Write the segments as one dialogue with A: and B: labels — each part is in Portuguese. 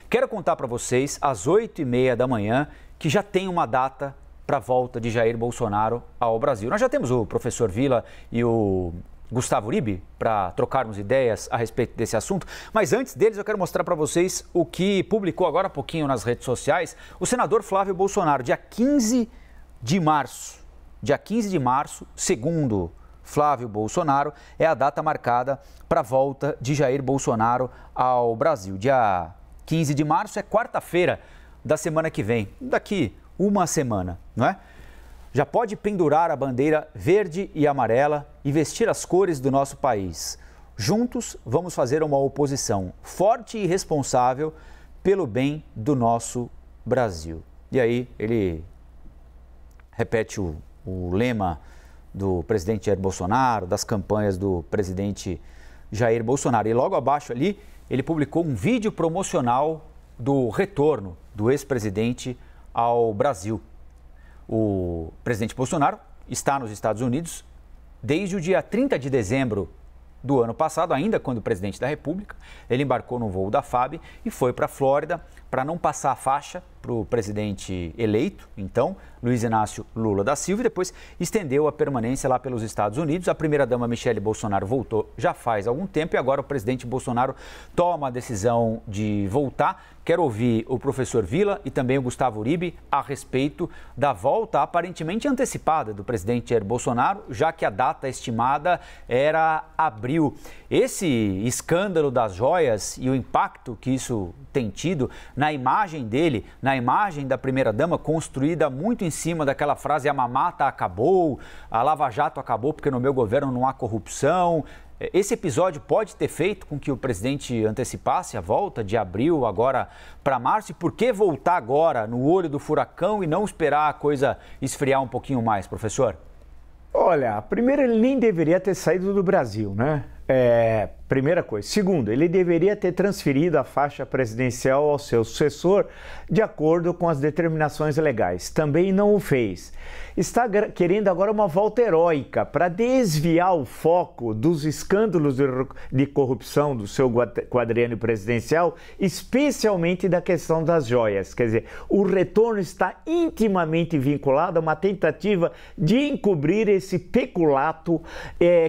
A: Quero contar para vocês, às 8h30 da manhã, que já tem uma data para a volta de Jair Bolsonaro ao Brasil. Nós já temos o professor Vila e o Gustavo Uribe para trocarmos ideias a respeito desse assunto, mas antes deles eu quero mostrar para vocês o que publicou agora há pouquinho nas redes sociais o senador Flávio Bolsonaro, dia 15 de março. Dia 15 de março, segundo Flávio Bolsonaro, é a data marcada para a volta de Jair Bolsonaro ao Brasil. Dia 15 de março é quarta-feira da semana que vem, daqui uma semana, não é? Já pode pendurar a bandeira verde e amarela e vestir as cores do nosso país. Juntos vamos fazer uma oposição forte e responsável pelo bem do nosso Brasil. E aí ele repete o lema do presidente Jair Bolsonaro, das campanhas do presidente Jair Bolsonaro. E logo abaixo ali, ele publicou um vídeo promocional do retorno do ex-presidente ao Brasil. O presidente Bolsonaro está nos Estados Unidos desde o dia 30 de dezembro do ano passado, ainda quando presidente da República. Ele embarcou no voo da FAB e foi para a Flórida para não passar a faixa para o presidente eleito, então, Luiz Inácio Lula da Silva, e depois estendeu a permanência lá pelos Estados Unidos. A primeira-dama Michele Bolsonaro voltou já faz algum tempo e agora o presidente Bolsonaro toma a decisão de voltar. Quero ouvir o professor Vila e também o Gustavo Uribe a respeito da volta aparentemente antecipada do presidente Jair Bolsonaro, já que a data estimada era abril. Esse escândalo das joias e o impacto que isso tem tido na imagem dele, na imagem da primeira-dama, construída muito em cima daquela frase: a mamata acabou, a Lava Jato acabou porque no meu governo não há corrupção. Esse episódio pode ter feito com que o presidente antecipasse a volta de abril agora para março? E por que voltar agora, no olho do furacão, e não esperar a coisa esfriar um pouquinho mais, professor?
B: Olha, primeiro, ele nem deveria ter saído do Brasil, né? Primeira coisa. Segundo, ele deveria ter transferido a faixa presidencial ao seu sucessor de acordo com as determinações legais. Também não o fez. Está querendo agora uma volta heróica para desviar o foco dos escândalos de corrupção do seu quadriênio presidencial, especialmente da questão das joias. Quer dizer, o retorno está intimamente vinculado a uma tentativa de encobrir esse peculato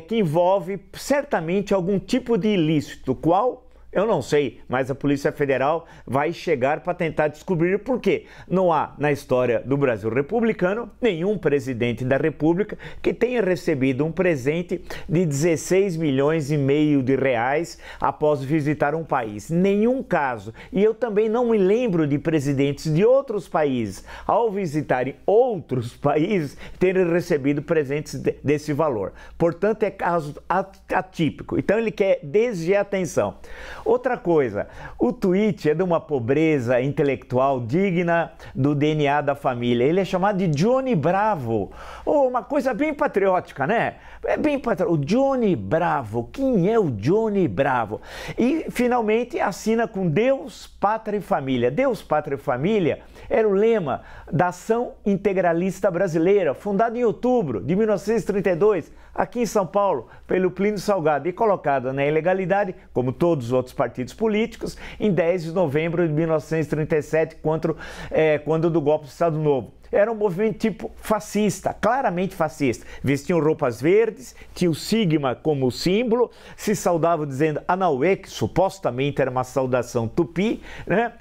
B: que envolve certamente algum tipo de ilícito, qual? Eu não sei, mas a Polícia Federal vai chegar para tentar descobrir por quê. Não há, na história do Brasil republicano, nenhum presidente da República que tenha recebido um presente de 16 milhões e meio de reais após visitar um país. Nenhum caso. E eu também não me lembro de presidentes de outros países, ao visitarem outros países, terem recebido presentes desse valor. Portanto, é caso atípico. Então, ele quer desviar a atenção. Outra coisa, o tweet é de uma pobreza intelectual digna do DNA da família. Ele é chamado de Johnny Bravo. Uma coisa bem patriótica, né? É bem patriótico. O Johnny Bravo. Quem é o Johnny Bravo? E, finalmente, assina com Deus, Pátria e Família. Deus, Pátria e Família era o lema da Ação Integralista Brasileira, fundada em outubro de 1932, aqui em São Paulo, pelo Plínio Salgado, e colocada na ilegalidade, como todos os outros partidos políticos, em 10 de novembro de 1937, quando do golpe do Estado Novo. Era um movimento tipo fascista, claramente fascista. Vestiam roupas verdes, tinha o sigma como símbolo, se saudavam dizendo Anauê, que supostamente era uma saudação tupi, né?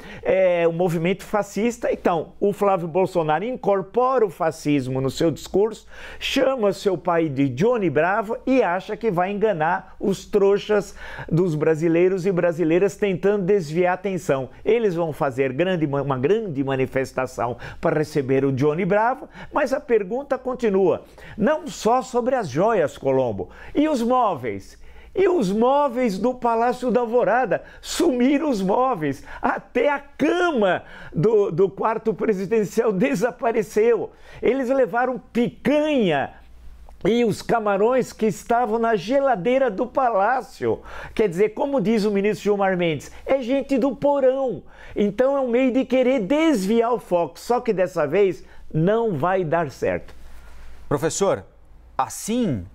B: Um movimento fascista. Então, o Flávio Bolsonaro incorpora o fascismo no seu discurso, chama seu pai de Johnny Bravo e acha que vai enganar os trouxas dos brasileiros e brasileiras tentando desviar a atenção. Eles vão fazer uma grande manifestação para receber o Johnny Bravo, mas a pergunta continua, não só sobre as joias, Colombo, e os móveis? E os móveis do Palácio da Alvorada? Sumiram os móveis, até a cama do quarto presidencial desapareceu. Eles levaram picanha e os camarões que estavam na geladeira do palácio. Quer dizer, como diz o ministro Gilmar Mendes, é gente do porão. Então é um meio de querer desviar o foco, só que dessa vez não vai dar certo.
A: Professor, assim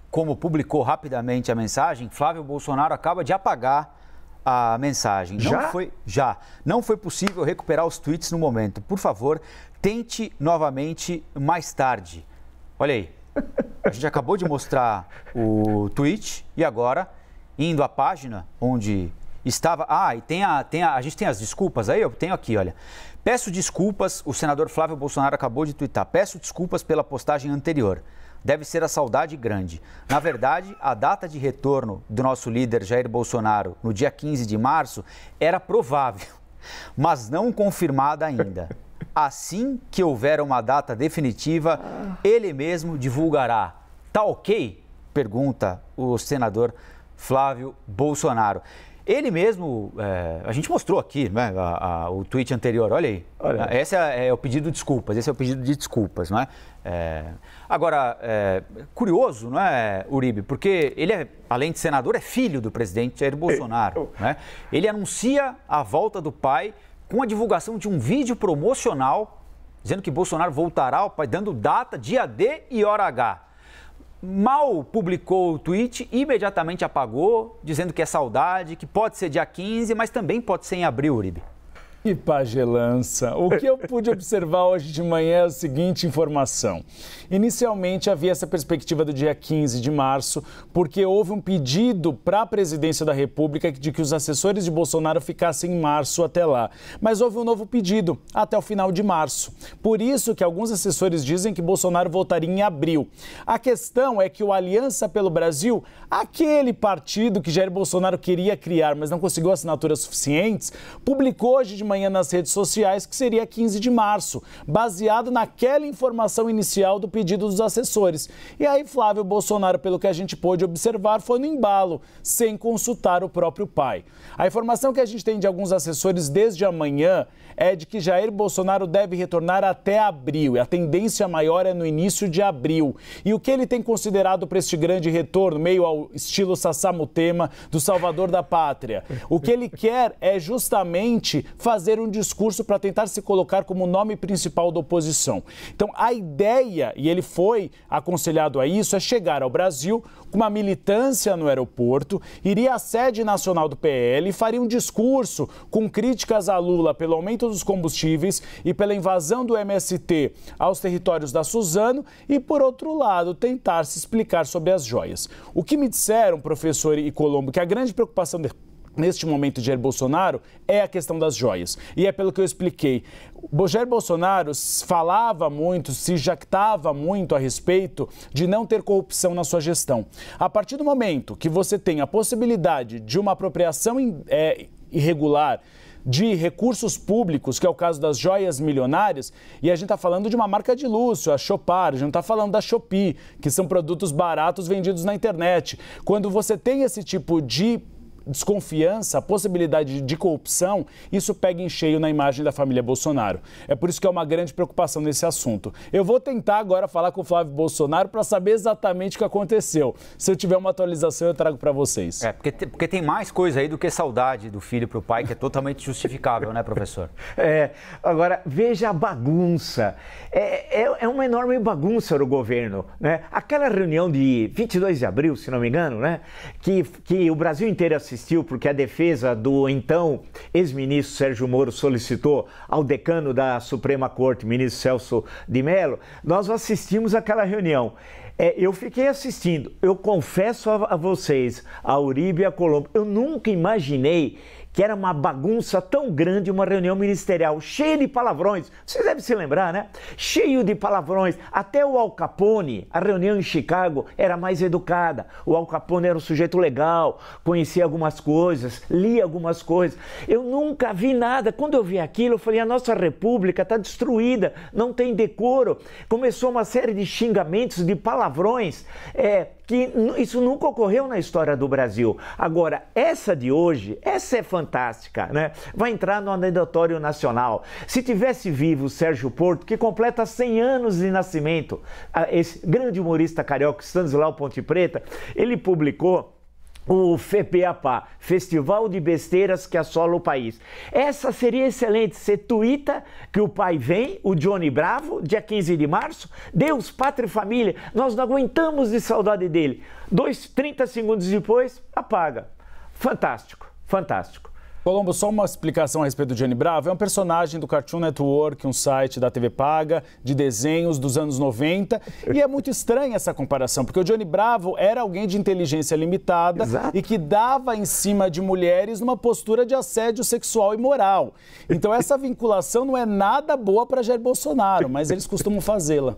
A: como publicou rapidamente a mensagem, Flávio Bolsonaro acaba de apagar a mensagem. Não foi possível recuperar os tweets no momento. Por favor, tente novamente mais tarde. Olha aí. A gente acabou de mostrar o tweet e agora, indo à página onde estava... e a gente tem as desculpas aí? Eu tenho aqui, olha. Peço desculpas, o senador Flávio Bolsonaro acabou de twittar. Peço desculpas pela postagem anterior. Deve ser a saudade grande. Na verdade, a data de retorno do nosso líder Jair Bolsonaro no dia 15 de março era provável, mas não confirmada ainda. Assim que houver uma data definitiva, ele mesmo divulgará. Tá ok? Pergunta o senador Flávio Bolsonaro. Ele mesmo, a gente mostrou aqui, né, o tweet anterior, olha aí. Esse é o pedido de desculpas, esse é o pedido de desculpas, não é? Agora, curioso, não é, Uribe? Porque ele, além de senador, é filho do presidente Jair Bolsonaro, né? Ele anuncia a volta do pai com a divulgação de um vídeo promocional dizendo que Bolsonaro voltará ao pai, dando data, dia D e hora H. Mal publicou o tweet, imediatamente apagou, dizendo que é saudade, que pode ser dia 15, mas também pode ser em abril, Uribe.
C: Que pagelança! O que eu pude observar hoje de manhã é a seguinte informação. Inicialmente havia essa perspectiva do dia 15 de março, porque houve um pedido para a presidência da República de que os assessores de Bolsonaro ficassem em março até lá. Mas houve um novo pedido, até o final de março. Por isso que alguns assessores dizem que Bolsonaro voltaria em abril. A questão é que o Aliança pelo Brasil, aquele partido que Jair Bolsonaro queria criar, mas não conseguiu assinaturas suficientes, publicou hoje de manhã nas redes sociais que seria 15 de março, baseado naquela informação inicial do pedido dos assessores. E aí Flávio Bolsonaro, pelo que a gente pôde observar, foi no embalo, sem consultar o próprio pai. A informação que a gente tem de alguns assessores desde amanhã é de que Jair Bolsonaro deve retornar até abril, e a tendência maior é no início de abril. E o que ele tem considerado para este grande retorno, meio ao estilo Sassá Mutema, do Salvador da Pátria? O que ele quer é justamente fazer um discurso para tentar se colocar como nome principal da oposição. Então, a ideia, e ele foi aconselhado a isso, é chegar ao Brasil com uma militância no aeroporto, iria à sede nacional do PL e faria um discurso com críticas a Lula pelo aumento dos combustíveis e pela invasão do MST aos territórios da Suzano e, por outro lado, tentar se explicar sobre as joias. O que me disseram, professor e Colombo, que a grande preocupação neste momento de Jair Bolsonaro é a questão das joias. E é pelo que eu expliquei. O Jair Bolsonaro falava muito, se jactava muito a respeito de não ter corrupção na sua gestão. A partir do momento que você tem a possibilidade de uma apropriação irregular de recursos públicos, que é o caso das joias milionárias, e a gente está falando de uma marca de luxo, a Chopard, a gente não está falando da Shopee, que são produtos baratos vendidos na internet. Quando você tem esse tipo de desconfiança, a possibilidade de corrupção, isso pega em cheio na imagem da família Bolsonaro. É por isso que é uma grande preocupação nesse assunto. Eu vou tentar agora falar com o Flávio Bolsonaro para saber exatamente o que aconteceu. Se eu tiver uma atualização, eu trago para vocês.
A: Porque tem mais coisa aí do que saudade do filho para o pai, que é totalmente justificável, né, professor?
B: Agora, veja a bagunça. É uma enorme bagunça no governo, né? Aquela reunião de 22 de abril, se não me engano, né? Que o Brasil inteiro assistiu, porque a defesa do então ex-ministro Sérgio Moro solicitou ao decano da Suprema Corte, ministro Celso de Mello, nós assistimos àquela reunião. Eu fiquei assistindo. Eu confesso a vocês, a Uribe e a Colombo, eu nunca imaginei que era uma bagunça tão grande, uma reunião ministerial, cheia de palavrões. Você deve se lembrar, né? Cheio de palavrões. Até o Al Capone, a reunião em Chicago, era mais educada. O Al Capone era um sujeito legal, conhecia algumas coisas, lia algumas coisas. Eu nunca vi nada. Quando eu vi aquilo, eu falei, a nossa república está destruída, não tem decoro. Começou uma série de xingamentos, de palavrões, que isso nunca ocorreu na história do Brasil. Agora, essa de hoje, essa é fantástica, né? Vai entrar no anedotório nacional. Se tivesse vivo o Sérgio Porto, que completa 100 anos de nascimento, esse grande humorista carioca, Stanislau Ponte Preta, ele publicou o FEPEAPA, Festival de Besteiras que Assola o País. Essa seria excelente. Você tuita que o pai vem, o Johnny Bravo, dia 15 de março, Deus, Pátria e Família, nós não aguentamos de saudade dele. 30 segundos depois, apaga. Fantástico. fantástico.
C: Colombo, só uma explicação a respeito do Johnny Bravo. É um personagem do Cartoon Network, um site da TV paga, de desenhos dos anos 90. E é muito estranha essa comparação, porque o Johnny Bravo era alguém de inteligência limitada. Exato. E que dava em cima de mulheres numa postura de assédio sexual e moral. Então essa vinculação não é nada boa para Jair Bolsonaro, mas eles costumam fazê-la.